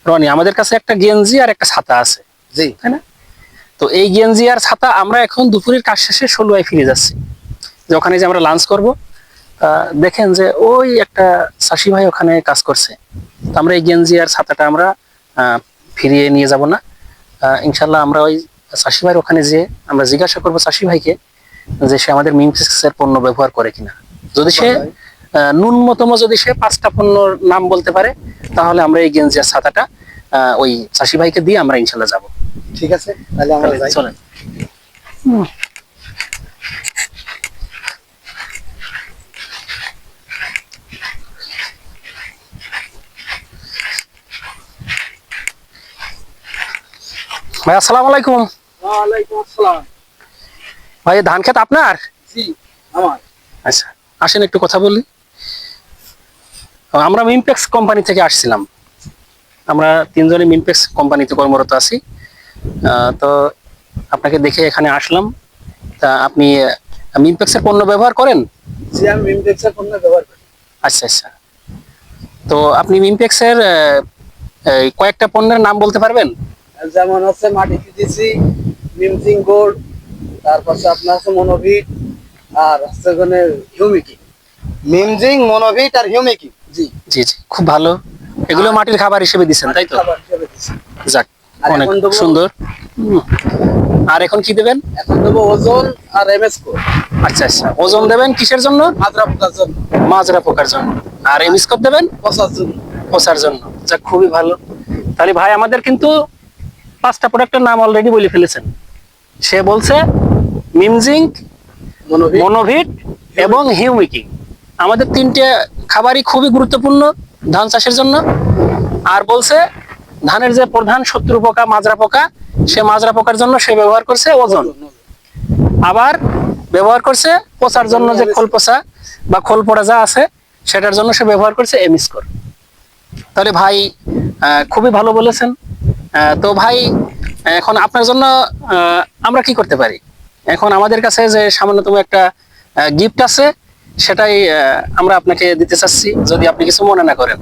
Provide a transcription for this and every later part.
রনি, আমাদের কাছে একটা গেঞ্জি আর একটা ছাতা আছে, জি, তাই না? তো এই গেঞ্জি আর ছাতা আমরা এখন দুপুরের কাজ শেষে ষোলোয় ফিরে যাচ্ছি, যে ওখানে যে আমরা লাঞ্চ করব। দেখেন যে ওই একটা চাষি ভাই ওখানে কাজ করছে। তো আমরা এই গেঞ্জি আর ছাতাটা আমরা ফিরিয়ে নিয়ে যাব না। ইনশাল্লাহ আমরা ওই চাষি ভাইয়ের ওখানে যে আমরা জিজ্ঞাসা করবো চাষি ভাইকে যে সে আমাদের মিমফিক্সের পণ্য ব্যবহার করে কিনা। যদি সে ন্যূনতম যদি সে 5টা পণ্যর নাম বলতে পারে, তাহলে আমরা এই গেঞ্জি আর ছাতাটা ওই চাষি ভাইকে দিয়ে আমরা ইনশাল্লাহ যাবো। ঠিক আছে, তাহলে আমরা যাই। চলেন। ভাই আসসালামু আলাইকুম। ওয়ালাইকুম আসসালাম। ভাই ধান ক্ষেত আপনার? জি, আমার। আচ্ছা, আসেন একটু কথা বলি। আমরা মিমপেক্স কোম্পানি থেকে আসছিলাম। আমরা তিনজনই মিমপেক্স কোম্পানিতে কর্মরত আছি। তো আপনাকে দেখে এখানে আসলাম। তা আপনি মিমপেক্সের পণ্য ব্যবহার করেন? জি, আমি মিমটেক্সের পণ্য ব্যবহার করি। আচ্ছা আচ্ছা। তো আপনি মিমপেক্সের এই কয়েকটা পণ্যের নাম বলতে পারবেন? যেমন হচ্ছে মাটি পিটিসি, মিমজিং গোল্ড, তারপর আপনার হচ্ছে মনোভিট, আর হচ্ছে ওখানে হিউমিকি। মিমজিং, মনোভিট আর হিউমিকি। জি জি জি, খুব ভালো। এগুলো মাটির খাবার হিসেবে দিচ্ছেন, তাই তো? খাবার হিসেবে দিচ্ছি। যাক, আর অনেক এখন দেবো- সুন্দর। আর এখন কি দেবেন? এখন দেবো ওজন আর এমএসকো। আচ্ছা আচ্ছা, ওজন দেবেন কিসের জন্য? মাজরা পোকার জন্য, মাজরা পোকার জন্য। আর এমিস্কোপ দেবেন পচার জন্য। পোষার জন্য। যাক, খুবই ভালো। তাহলে ভাই আমাদের কিন্তু 5টা প্রোডাক্টের নাম অলরেডি বলে ফেলেছেন। সে বলছে মিমজিঙ্ক, মনোভিট, মনোভিট এবং হিউমিকি। আমাদের 3টে খাবারই খুবই গুরুত্বপূর্ণ ধান চাষের জন্য। আর বলছে ধানের যে প্রধান শত্রু পোকা মাজরা পোকা, সে মাজরা পোকার জন্য সে ব্যবহার করছে ওজন। আবার ব্যবহার করছে পচার জন্য, যে খোল পচা বা খোল পড়া যা আছে সেটার জন্য সে ব্যবহার করছে এমিস্কোর। তাহলে ভাই খুবই ভালো বলেছেন। তো ভাই এখন আপনার জন্য আমরা কি করতে পারি? এখন আমাদের কাছে যে সামান্যতম একটা গিফট আছে, সেটাই আমরা আপনাকে দিতে চাচ্ছি, যদি আপনি কিছু মনে না করেন।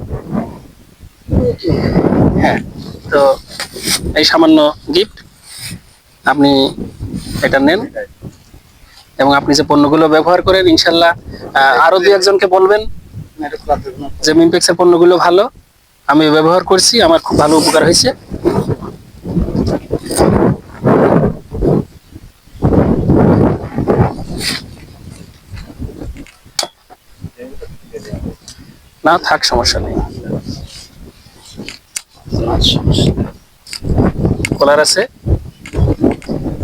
হ্যাঁ, তো এই সামান্য গিফট আপনি এটা নেন, এবং আপনি যে পণ্যগুলো ব্যবহার করেন ইনশাল্লাহ আরো 2-1জনকে বলবেন যে মিমপেক্সের পণ্যগুলো ভালো, আমি ব্যবহার করছি, আমার খুব ভালো উপকার হয়েছে। না থাক, সমস্যা নেই, কলার আছে।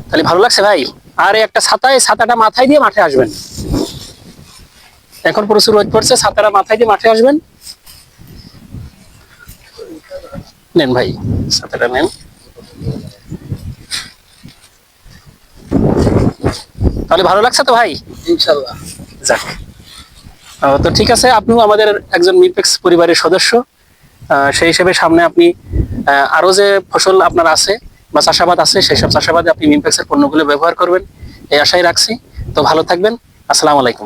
তাহলে ভালো লাগছে ভাই। আর এই একটা ছাতা, এই ছাতাটা মাথায় দিয়ে মাঠে আসবেন। এখন প্রচুর রোদ পড়ছে, ছাতাটা মাথায় দিয়ে মাঠে আসবেন। নেন ভাই, ছাতাটা নেন। তাহলে ভালো লাগছে তো ভাই? ইনশাল্লাহ। যাক, তো ঠিক আছে, আপনিও আমাদের একজন মিমপেক্স পরিবারের সদস্য। সেই হিসেবে সামনে আপনি আরো যে ফসল আপনার আছে বা চাষাবাদ আছে, সেই সব চাষাবাদে আপনি মিমপেক্সের পণ্যগুলো ব্যবহার করবেন, এই আশাই রাখছি। তো ভালো থাকবেন। আসসালামু আলাইকুম।